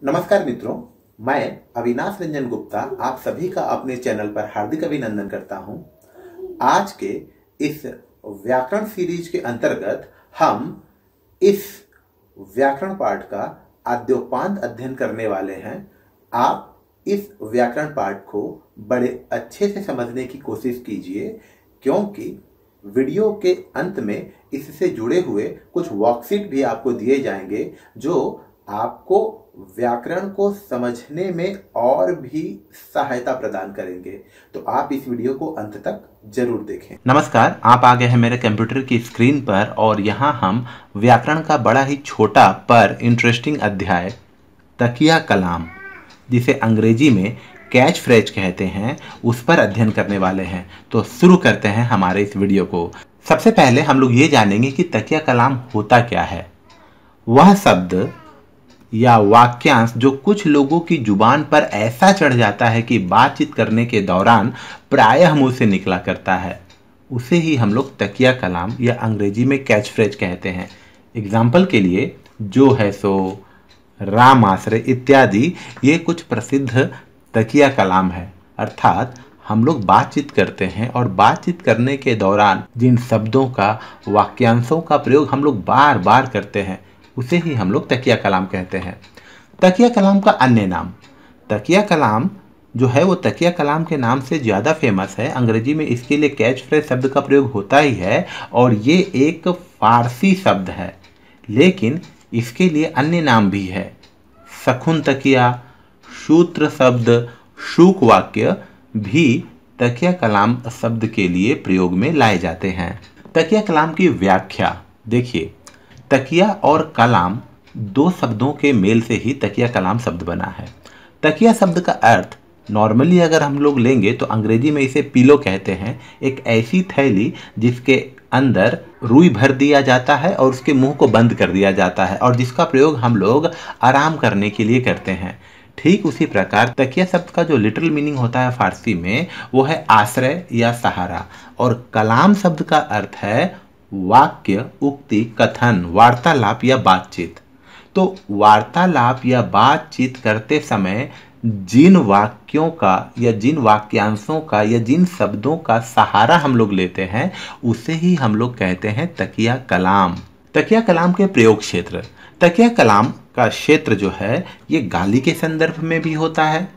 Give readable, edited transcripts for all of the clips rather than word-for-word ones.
नमस्कार मित्रों, मैं अविनाश रंजन गुप्ता आप सभी का अपने चैनल पर हार्दिक अभिनंदन करता हूं। आज के इस व्याकरण सीरीज के अंतर्गत हम इस व्याकरण पाठ का आद्योपांत अध्ययन करने वाले हैं। आप इस व्याकरण पाठ को बड़े अच्छे से समझने की कोशिश कीजिए, क्योंकि वीडियो के अंत में इससे जुड़े हुए कुछ वर्कशीट भी आपको दिए जाएंगे जो आपको व्याकरण को समझने में और भी सहायता प्रदान करेंगे। तो आप इस वीडियो को अंत तक जरूर देखें। नमस्कार, आप आ गए हैं मेरे कंप्यूटर की स्क्रीन पर और यहाँ हम व्याकरण का बड़ा ही छोटा पर इंटरेस्टिंग अध्याय तकिया कलाम, जिसे अंग्रेजी में कैच फ्रेज कहते हैं, उस पर अध्ययन करने वाले हैं। तो शुरू करते हैं हमारे इस वीडियो को। सबसे पहले हम लोग ये जानेंगे कि तकिया कलाम होता क्या है। वह शब्द या वाक्यांश जो कुछ लोगों की जुबान पर ऐसा चढ़ जाता है कि बातचीत करने के दौरान प्रायः मुंह से निकला करता है, उसे ही हम लोग तकिया कलाम या अंग्रेजी में कैच फ्रेज कहते हैं। एग्जाम्पल के लिए जो है सो, राम आश्रय इत्यादि ये कुछ प्रसिद्ध तकिया कलाम है। अर्थात हम लोग बातचीत करते हैं और बातचीत करने के दौरान जिन शब्दों का, वाक्यांशों का प्रयोग हम लोग बार बार करते हैं, उसे ही हम लोग तकिया कलाम कहते हैं। तकिया कलाम का अन्य नाम, तकिया कलाम जो है वो तकिया कलाम के नाम से ज़्यादा फेमस है। अंग्रेजी में इसके लिए कैच फ्रेज शब्द का प्रयोग होता ही है और ये एक फारसी शब्द है, लेकिन इसके लिए अन्य नाम भी है। सखुन तकिया, सूत्र शब्द, शूक वाक्य भी तकिया कलाम शब्द के लिए प्रयोग में लाए जाते हैं। तकिया कलाम की व्याख्या देखिए, तकिया और कलाम दो शब्दों के मेल से ही तकिया कलाम शब्द बना है। तकिया शब्द का अर्थ नॉर्मली अगर हम लोग लेंगे तो अंग्रेजी में इसे पिलो कहते हैं। एक ऐसी थैली जिसके अंदर रुई भर दिया जाता है और उसके मुंह को बंद कर दिया जाता है और जिसका प्रयोग हम लोग आराम करने के लिए करते हैं। ठीक उसी प्रकार तकिया शब्द का जो लिटरल मीनिंग होता है फारसी में, वो है आश्रय या सहारा, और कलाम शब्द का अर्थ है वाक्य, उक्ति, कथन, वार्तालाप या बातचीत। तो वार्तालाप या बातचीत करते समय जिन वाक्यों का या जिन वाक्यांशों का या जिन शब्दों का सहारा हम लोग लेते हैं, उसे ही हम लोग कहते हैं तकिया कलाम। तकिया कलाम के प्रयोग क्षेत्र, तकिया कलाम का क्षेत्र जो है ये गाली के संदर्भ में भी होता है।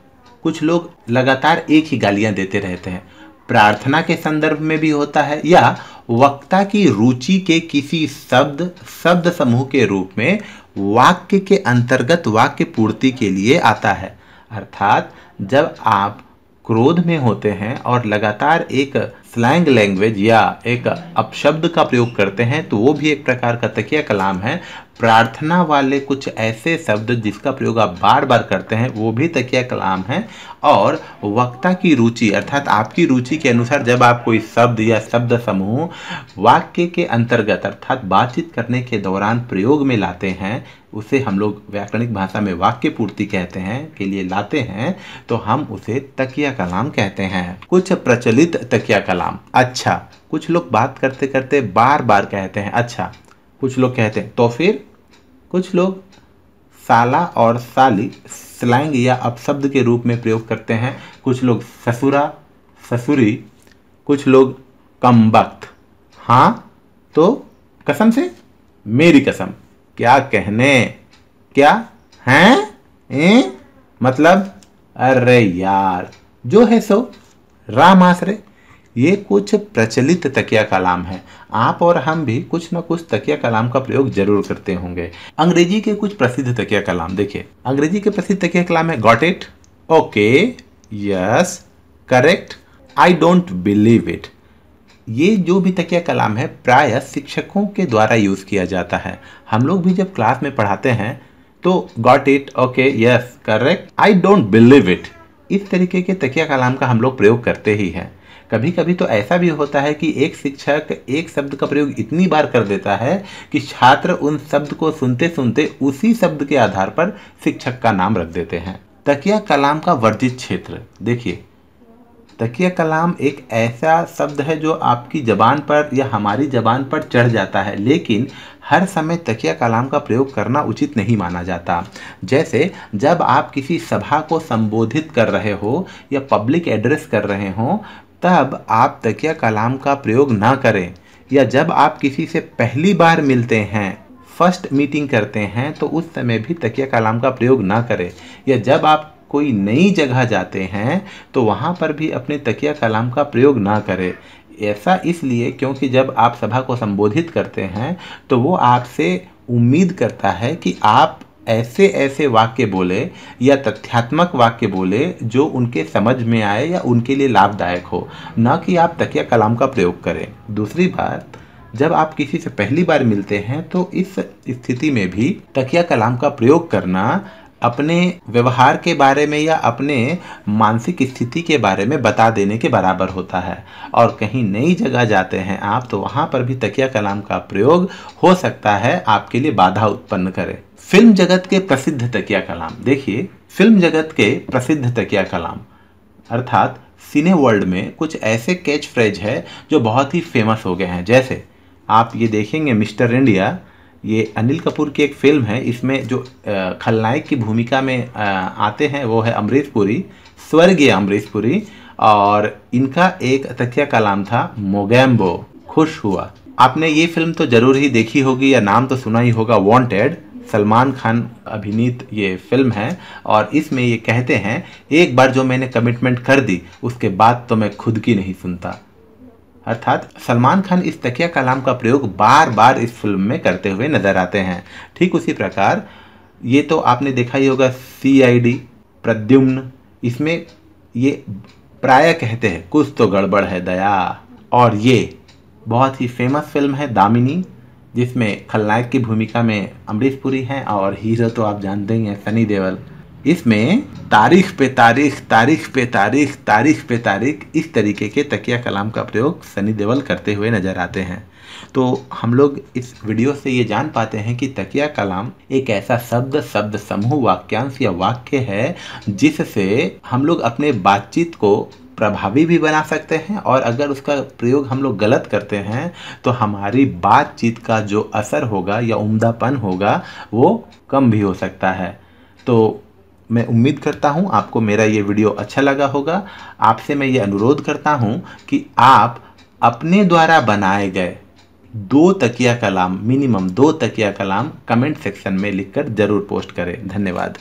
कुछ लोग लगातार एक ही गालियां देते रहते हैं। प्रार्थना के संदर्भ में भी होता है, या वक्ता की रुचि के किसी शब्द समूह के रूप में वाक्य के अंतर्गत वाक्य पूर्ति के लिए आता है। अर्थात जब आप क्रोध में होते हैं और लगातार एक स्लैंग लैंग्वेज या एक अपशब्द का प्रयोग करते हैं, तो वो भी एक प्रकार का तकिया कलाम है। प्रार्थना वाले कुछ ऐसे शब्द जिसका प्रयोग आप बार बार करते हैं, वो भी तकिया कलाम है। और वक्ता की रुचि अर्थात आपकी रुचि के अनुसार जब आप कोई शब्द या शब्द समूह वाक्य के अंतर्गत अर्थात बातचीत करने के दौरान प्रयोग में लाते हैं, उसे हम लोग व्याकरणिक भाषा में वाक्य पूर्ति कहते हैं के लिए लाते हैं, तो हम उसे तकिया कलाम कहते हैं। कुछ प्रचलित तकिया कलाम, अच्छा, कुछ लोग बात करते करते बार बार कहते हैं अच्छा, कुछ लोग कहते हैं तो फिर, कुछ लोग साला और साली स्लैंग या अपशब्द के रूप में प्रयोग करते हैं, कुछ लोग ससुरा, ससुरी, कुछ लोग कमबख्त, हाँ तो कसम से, मेरी कसम, क्या कहने, क्या हैं, मतलब अरे यार, जो है सो, राम आश्रय। ये कुछ प्रचलित तकिया कलाम है। आप और हम भी कुछ न कुछ तकिया कलाम का प्रयोग जरूर करते होंगे। अंग्रेजी के कुछ प्रसिद्ध तकिया कलाम देखिए। अंग्रेजी के प्रसिद्ध तकिया कलाम है got it, okay, yes, correct, I don't believe it. ये जो भी तकिया कलाम है प्रायः शिक्षकों के द्वारा यूज किया जाता है। हम लोग भी जब क्लास में पढ़ाते हैं तो got it, okay, yes, correct, I don't believe it, इस तरीके के तकिया कलाम का हम लोग प्रयोग करते ही हैं। कभी कभी तो ऐसा भी होता है कि एक शिक्षक एक शब्द का प्रयोग इतनी बार कर देता है कि छात्र उन शब्द को सुनते सुनते उसी शब्द के आधार पर शिक्षक का नाम रख देते हैं। तकिया कलाम का वर्जित क्षेत्र देखिए, तकिया कलाम एक ऐसा शब्द है जो आपकी ज़बान पर या हमारी ज़बान पर चढ़ जाता है, लेकिन हर समय तकिया कलाम का प्रयोग करना उचित नहीं माना जाता। जैसे जब आप किसी सभा को संबोधित कर रहे हो या पब्लिक एड्रेस कर रहे हो, तब आप तकिया कलाम का प्रयोग ना करें। या जब आप किसी से पहली बार मिलते हैं, फर्स्ट मीटिंग करते हैं, तो उस समय भी तकिया कलाम का प्रयोग ना करें। या जब आप कोई नई जगह जाते हैं तो वहाँ पर भी अपने तकिया कलाम का प्रयोग ना करें। ऐसा इसलिए क्योंकि जब आप सभा को संबोधित करते हैं तो वो आपसे उम्मीद करता है कि आप ऐसे ऐसे वाक्य बोले या तथ्यात्मक वाक्य बोले जो उनके समझ में आए या उनके लिए लाभदायक हो, ना कि आप तकिया कलाम का प्रयोग करें। दूसरी बात, जब आप किसी से पहली बार मिलते हैं तो इस स्थिति में भी तकिया कलाम का प्रयोग करना अपने व्यवहार के बारे में या अपने मानसिक स्थिति के बारे में बता देने के बराबर होता है। और कहीं नई जगह जाते हैं आप तो वहाँ पर भी तकिया कलाम का प्रयोग हो सकता है आपके लिए बाधा उत्पन्न करे। फिल्म जगत के प्रसिद्ध तकिया कलाम, देखिए फिल्म जगत के प्रसिद्ध तकिया कलाम अर्थात सिने वर्ल्ड में कुछ ऐसे कैच फ्रेज है जो बहुत ही फेमस हो गए हैं। जैसे आप ये देखेंगे मिस्टर इंडिया, ये अनिल कपूर की एक फिल्म है, इसमें जो खलनायक की भूमिका में आते हैं वो है अमरीश पुरी, स्वर्गीय अमरीश पुरी। और इनका एक तकिया कलाम था मोगैम्बो, खुश हुआ। आपने ये फिल्म तो जरूर ही देखी होगी या नाम तो सुना ही होगा, वांटेड, सलमान खान अभिनीत ये फिल्म है। और इसमें ये कहते हैं, एक बार जो मैंने कमिटमेंट कर दी उसके बाद तो मैं खुद की नहीं सुनता। अर्थात सलमान खान इस तकिया कलाम का प्रयोग बार बार इस फिल्म में करते हुए नजर आते हैं। ठीक उसी प्रकार ये तो आपने देखा ही होगा CID प्रद्युम्न, इसमें ये प्राय कहते हैं कुछ तो गड़बड़ है दया। और ये बहुत ही फेमस फिल्म है दामिनी, जिसमें खलनायक की भूमिका में अमरीश पुरी हैं और हीरो तो आप जानते ही हैं सनी देओल। इसमें तारीख पे तारीख, तारीख पे तारीख, तारीख पे तारीख, इस तरीके के तकिया कलाम का प्रयोग सनी देओल करते हुए नजर आते हैं। तो हम लोग इस वीडियो से ये जान पाते हैं कि तकिया कलाम एक ऐसा शब्द समूह, वाक्यांश या वाक्य है जिससे हम लोग अपने बातचीत को प्रभावी भी बना सकते हैं, और अगर उसका प्रयोग हम लोग गलत करते हैं तो हमारी बातचीत का जो असर होगा या उम्दापन होगा वो कम भी हो सकता है। तो मैं उम्मीद करता हूं आपको मेरा ये वीडियो अच्छा लगा होगा। आपसे मैं ये अनुरोध करता हूं कि आप अपने द्वारा बनाए गए 2 तकिया कलाम, मिनिमम 2 तकिया कलाम कमेंट सेक्शन में लिखकर जरूर पोस्ट करें। धन्यवाद।